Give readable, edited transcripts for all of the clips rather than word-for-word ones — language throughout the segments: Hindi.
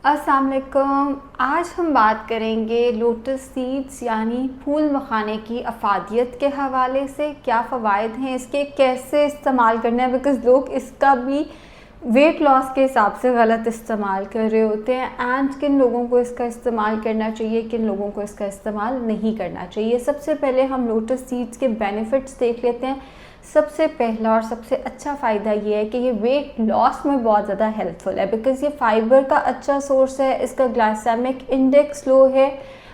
अस्सलाम वालेकुम। आज हम बात करेंगे लोटस सीड्स यानी फूल मखाने की अफादियत के हवाले से। क्या फ़वाइद हैं इसके, कैसे इस्तेमाल करना है, बिकॉज़ लोग इसका भी वेट लॉस के हिसाब से गलत इस्तेमाल कर रहे होते हैं। एंड किन लोगों को इसका इस्तेमाल करना चाहिए, किन लोगों को इसका इस्तेमाल नहीं करना चाहिए। सबसे पहले हम लोटस सीड्स के बेनिफिट्स देख लेते हैं। सबसे पहला और सबसे अच्छा फ़ायदा ये है कि ये वेट लॉस में बहुत ज़्यादा हेल्पफुल है, बिकॉज़ ये फाइबर का अच्छा सोर्स है, इसका ग्लाइसेमिक इंडेक्स लो है।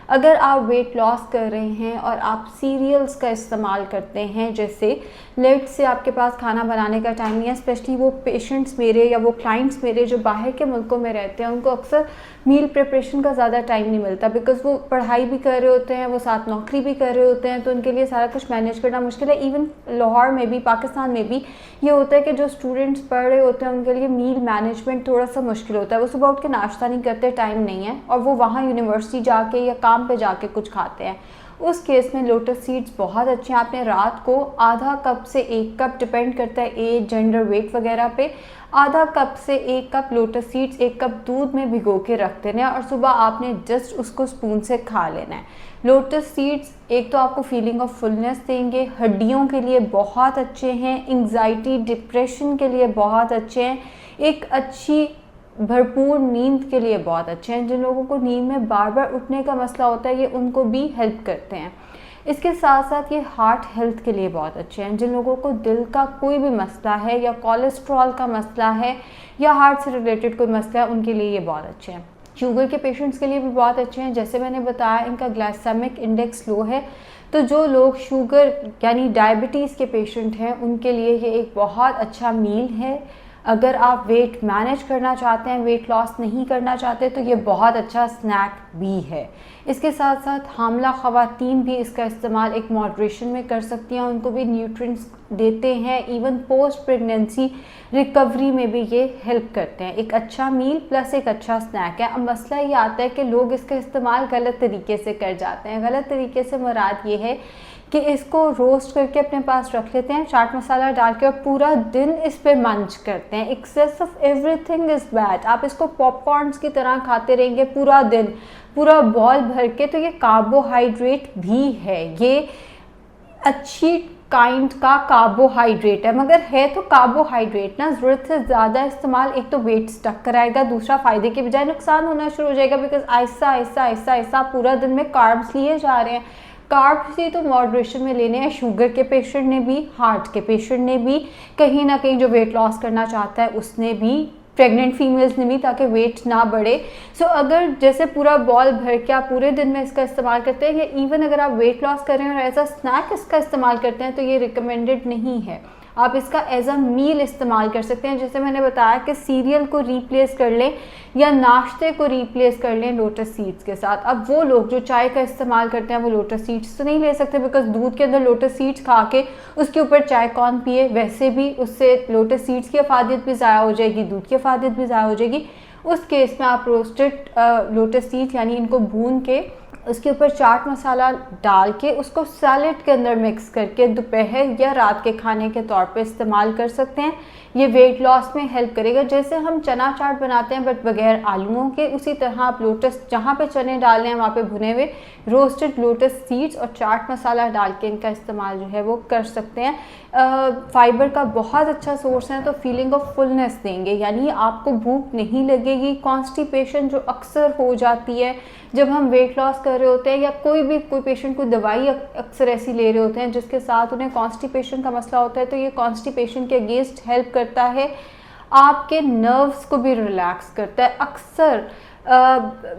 अगर आप वेट लॉस कर रहे हैं और आप सीरियल्स का इस्तेमाल करते हैं, जैसे लेट से आपके पास खाना बनाने का टाइम नहीं है, स्पेशली वो पेशेंट्स मेरे या वो क्लाइंट्स मेरे जो बाहर के मुल्कों में रहते हैं, उनको अक्सर मील प्रिपरेशन का ज़्यादा टाइम नहीं मिलता, बिकॉज़ वो पढ़ाई भी कर रहे होते हैं, वो साथ नौकरी भी कर रहे होते हैं, तो उनके लिए सारा कुछ मैनेज करना मुश्किल है। इवन लाहौर में भी, पाकिस्तान में भी ये होता है कि जो स्टूडेंट्स पढ़ रहे होते हैं उनके लिए मील मैनेजमेंट थोड़ा सा मुश्किल होता है। वो सुबह उठ के नाश्ता नहीं करते, टाइम नहीं है, और वो वहाँ यूनिवर्सिटी जाके या काम पे जाके कुछ खाते हैं। उस केस में लोटस सीड्स बहुत अच्छे हैं। आपने रात को आधा कप से 1 कप, डिपेंड करता है एज, जेंडर, वेट वगैरह पे, आधा कप से 1 कप लोटस सीड्स 1 कप दूध में भिगो के रख देना है और सुबह आपने जस्ट उसको स्पून से खा लेना है। लोटस सीड्स एक तो आपको फीलिंग ऑफ फुलनेस देंगे, हड्डियों के लिए बहुत अच्छे हैं, एंग्जाइटी डिप्रेशन के लिए बहुत अच्छे हैं, एक अच्छी भरपूर नींद के लिए बहुत अच्छे हैं। जिन लोगों को नींद में बार बार उठने का मसला होता है, ये उनको भी हेल्प करते हैं। इसके साथ साथ ये हार्ट हेल्थ के लिए बहुत अच्छे हैं। जिन लोगों को दिल का कोई भी मसला है या कोलेस्ट्रॉल का मसला है या हार्ट से रिलेटेड कोई मसला है, उनके लिए ये बहुत अच्छे हैं। शुगर के पेशेंट्स के लिए भी बहुत अच्छे हैं। जैसे मैंने बताया, इनका ग्लाइसेमिक इंडेक्स लो है, तो जो लोग शुगर यानी डायबिटीज़ के पेशेंट हैं, उनके लिए ये एक बहुत अच्छा मील है। अगर आप वेट मैनेज करना चाहते हैं, वेट लॉस नहीं करना चाहते, तो ये बहुत अच्छा स्नैक भी है। इसके साथ साथ हामला ख़वातीन भी इसका इस्तेमाल एक मॉडरेशन में कर सकती हैं, उनको भी न्यूट्रिएंट्स देते हैं। इवन पोस्ट प्रेगनेंसी रिकवरी में भी ये हेल्प करते हैं। एक अच्छा मील प्लस एक अच्छा स्नैक है। अब मसला ये आता है कि लोग इसका इस्तेमाल गलत तरीके से कर जाते हैं। गलत तरीके से मुराद ये है कि इसको रोस्ट करके अपने पास रख लेते हैं, चाट मसाला डाल के, और पूरा दिन इस पे मंच करते हैं। Excess of everything is bad. आप इसको पॉपकॉर्न्स की तरह खाते रहेंगे पूरा दिन, पूरा बॉल भर के, तो ये कार्बोहाइड्रेट भी है। ये अच्छी काइंड का कार्बोहाइड्रेट है, मगर है तो कार्बोहाइड्रेट ना, ज़रूरत से ज़्यादा इस्तेमाल एक तो वेट स्टक कराएगा, दूसरा फ़ायदे के बजाय नुकसान होना शुरू हो जाएगा, बिकॉज आहिस्ता आहिस्ता आहिस्ता आहिस्ता पूरा दिन में कार्ब्स लिए जा रहे हैं। कार्ब्स ही तो मॉडरेशन में लेने हैं। शुगर के पेशेंट ने भी, हार्ट के पेशेंट ने भी, कहीं ना कहीं जो वेट लॉस करना चाहता है उसने भी, प्रेग्नेंट फीमेल्स ने भी, ताकि वेट ना बढ़े। सो अगर जैसे पूरा बॉल भर के आप पूरे दिन में इसका इस्तेमाल करते हैं, या इवन अगर आप वेट लॉस कर रहे हैं और एज अ स्नैक इसका इस्तेमाल करते हैं, तो ये रिकमेंडेड नहीं है। आप इसका एज अ मील इस्तेमाल कर सकते हैं। जैसे मैंने बताया कि सीरियल को रिप्लेस कर लें या नाश्ते को रिप्लेस कर लें लोटस सीड्स के साथ। अब वो लोग जो चाय का इस्तेमाल करते हैं, वो लोटस सीड्स तो नहीं ले सकते, बिकॉज दूध के अंदर लोटस सीड्स खा के उसके ऊपर चाय कौन पिए। वैसे भी उससे लोटस सीड्स की अफादियत भी ज़ाया हो जाएगी, दूध की अफादियत भी ज़ाया हो जाएगी। उस केस में आप रोस्टेड लोटस सीड्स यानी इनको भून के उसके ऊपर चाट मसाला डाल के उसको सैलेड के अंदर मिक्स करके दोपहर या रात के खाने के तौर पे इस्तेमाल कर सकते हैं। ये वेट लॉस में हेल्प करेगा। जैसे हम चना चाट बनाते हैं बट बगैर आलूओं के, उसी तरह आप लोटस जहाँ पे चने डालने हैं वहाँ पे भुने हुए रोस्टेड लोटस सीड्स और चाट मसाला डाल के इनका इस्तेमाल जो है वो कर सकते हैं। फाइबर का बहुत अच्छा सोर्स है, तो फीलिंग ऑफ फुलनेस देंगे, यानी आपको भूख नहीं लगेगी। कॉन्स्टिपेशन जो अक्सर हो जाती है जब हम वेट लॉस कर रहे होते हैं, या कोई पेशेंट कोई दवाई अक्सर ऐसी ले रहे होते हैं जिसके साथ उन्हें कॉन्स्टिपेशन का मसला होता है, तो ये कॉन्स्टिपेशन के अगेंस्ट हेल्प करता है। आपके नर्व्स को भी रिलैक्स करता है। अक्सर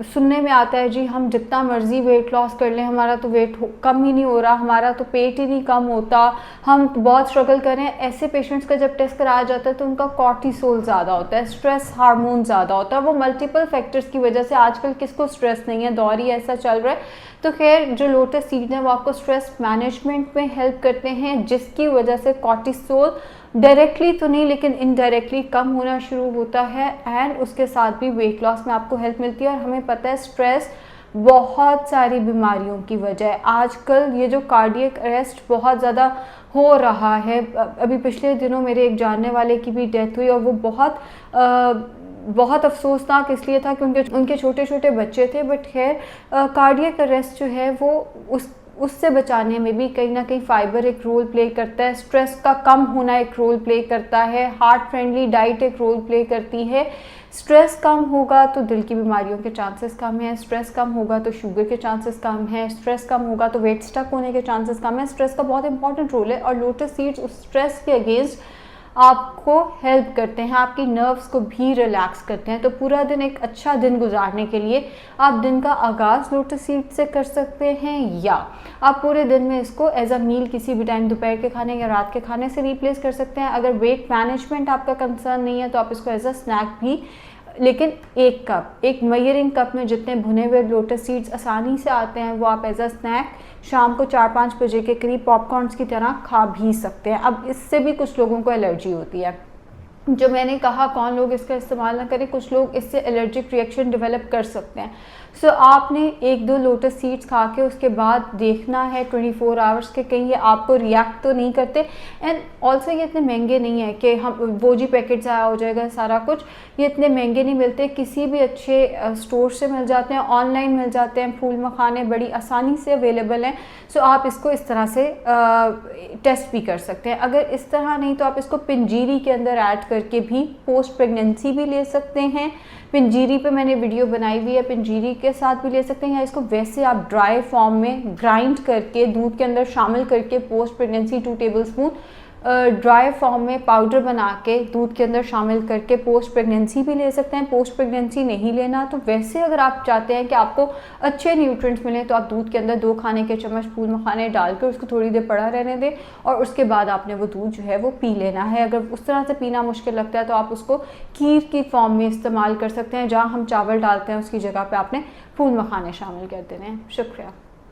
सुनने में आता है, जी हम जितना मर्जी वेट लॉस कर लें, हमारा तो वेट कम ही नहीं हो रहा, हमारा तो पेट ही नहीं कम होता, हम बहुत स्ट्रगल कर रहे हैं। ऐसे पेशेंट्स का जब टेस्ट कराया जाता है तो उनका कॉर्टिसोल ज़्यादा होता है, स्ट्रेस हार्मोन ज़्यादा होता है। वो मल्टीपल फैक्टर्स की वजह से, आजकल किसको स्ट्रेस नहीं है, दौर ही ऐसा चल रहा है। तो खैर जो लोटस सीड है वो आपको स्ट्रेस मैनेजमेंट में हेल्प करते हैं, जिसकी वजह से कॉर्टिसोल डायरेक्टली तो नहीं लेकिन इनडायरेक्टली कम होना शुरू होता है, एंड उसके साथ भी वेट लॉस में आपको हेल्प मिलती है। और हमें पता है स्ट्रेस बहुत सारी बीमारियों की वजह है। आजकल ये जो कार्डियक अरेस्ट बहुत ज़्यादा हो रहा है, अभी पिछले दिनों मेरे एक जानने वाले की भी डेथ हुई, और वो बहुत बहुत अफसोसनाक इसलिए था कि उनके छोटे छोटे बच्चे थे, बट खैर कार्डियक अरेस्ट जो है वो उससे बचाने में भी कहीं ना कहीं फ़ाइबर एक रोल प्ले करता है, स्ट्रेस का कम होना एक रोल प्ले करता है, हार्ट फ्रेंडली डाइट एक रोल प्ले करती है। स्ट्रेस कम होगा तो दिल की बीमारियों के चांसेस कम हैं, स्ट्रेस कम होगा तो शुगर के चांसेस कम हैं, स्ट्रेस कम होगा तो वेट स्टक होने के चांसेस कम हैं। स्ट्रेस का बहुत इंपॉर्टेंट रोल है और लोटस सीड्स उस स्ट्रेस के अगेंस्ट आपको हेल्प करते हैं, आपकी नर्व्स को भी रिलैक्स करते हैं। तो पूरा दिन एक अच्छा दिन गुजारने के लिए आप दिन का आगाज़ लोटस सीड से कर सकते हैं, या आप पूरे दिन में इसको एज अ मील किसी भी टाइम दोपहर के खाने या रात के खाने से रिप्लेस कर सकते हैं। अगर वेट मैनेजमेंट आपका कंसर्न नहीं है तो आप इसको एज अ स्नैक भी, लेकिन एक कप, एक मेजरिंग कप में जितने भुने हुए लोटस सीड्स आसानी से आते हैं वो आप एज अ स्नैक शाम को 4-5 बजे के करीब पॉपकॉर्न्स की तरह खा भी सकते हैं। अब इससे भी कुछ लोगों को एलर्जी होती है, जो मैंने कहा कौन लोग इसका इस्तेमाल ना करें, कुछ लोग इससे एलर्जिक रिएक्शन डेवलप कर सकते हैं। सो आपने 1-2 लोटस सीड्स खा के उसके बाद देखना है 24 आवर्स के कहीं ये आपको रिएक्ट तो नहीं करते। एंड ऑल्सो ये इतने महंगे नहीं है कि हम वो जी पैकेट से आया हो जाएगा सारा कुछ, ये इतने महंगे नहीं मिलते, किसी भी अच्छे स्टोर से मिल जाते हैं, ऑनलाइन मिल जाते हैं। फूल मखाने बड़ी आसानी से अवेलेबल हैं। सो आप इसको इस तरह से टेस्ट भी कर सकते हैं। अगर इस तरह नहीं तो आप इसको पिंजीरी के अंदर ऐड करके भी पोस्ट प्रेगनेंसी भी ले सकते हैं। पिंजीरी पे मैंने वीडियो बनाई हुई है, पिंजीरी के साथ भी ले सकते हैं, या इसको वैसे आप ड्राई फॉर्म में ग्राइंड करके दूध के अंदर शामिल करके post pregnancy 2 tablespoon dry form में पाउडर बना के दूध के अंदर शामिल करके पोस्ट प्रेगनेंसी भी ले सकते हैं। पोस्ट प्रेगनेंसी नहीं लेना तो वैसे अगर आप चाहते हैं कि आपको अच्छे न्यूट्रिएंट्स मिलें तो आप दूध के अंदर 2 खाने के चम्मच फूल मखाने डालकर उसको थोड़ी देर पड़ा रहने दें और उसके बाद आपने वो दूध जो है वो पी लेना है। अगर उस तरह से पीना मुश्किल लगता है तो आप उसको खीर की फॉर्म में इस्तेमाल कर सकते हैं, जहाँ हम चावल डालते हैं उसकी जगह पर आपने फूल मखाने शामिल कर देने हैं। शुक्रिया।